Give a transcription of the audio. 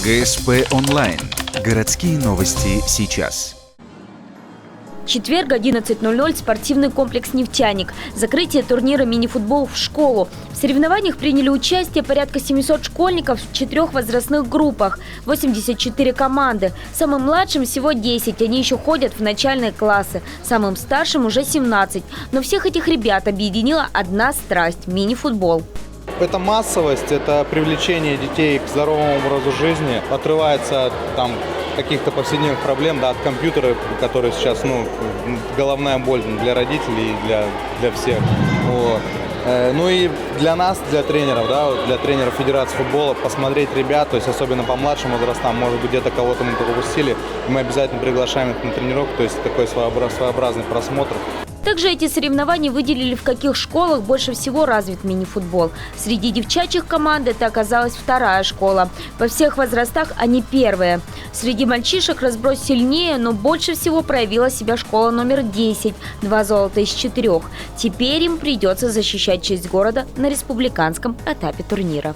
ГСП онлайн. Городские новости сейчас. Четверг, 11:00, спортивный комплекс «Нефтяник». Закрытие турнира мини-футбол в школу. В соревнованиях приняли участие порядка 700 школьников в 4 возрастных группах, 84 команды. Самым младшим всего 10, они еще ходят в начальные классы. Самым старшим уже 17. Но всех этих ребят объединила одна страсть – мини-футбол. Это массовость, это привлечение детей к здоровому образу жизни, отрывается от каких-то повседневных проблем, от компьютера, который сейчас, головная боль для родителей и для всех. Вот. Ну и для нас, для тренеров, для тренеров Федерации футбола, посмотреть ребят, то есть особенно по младшим возрастам, может быть, где-то кого-то мы пропустили, мы обязательно приглашаем их на тренировку, то есть такой своеобразный просмотр. Также эти соревнования выделили, в каких школах больше всего развит мини-футбол. Среди девчачьих команд это оказалась вторая школа. Во всех возрастах они первые. Среди мальчишек разброс сильнее, но больше всего проявила себя школа номер 10. 2 золота из 4. Теперь им придется защищать честь города на республиканском этапе турнира.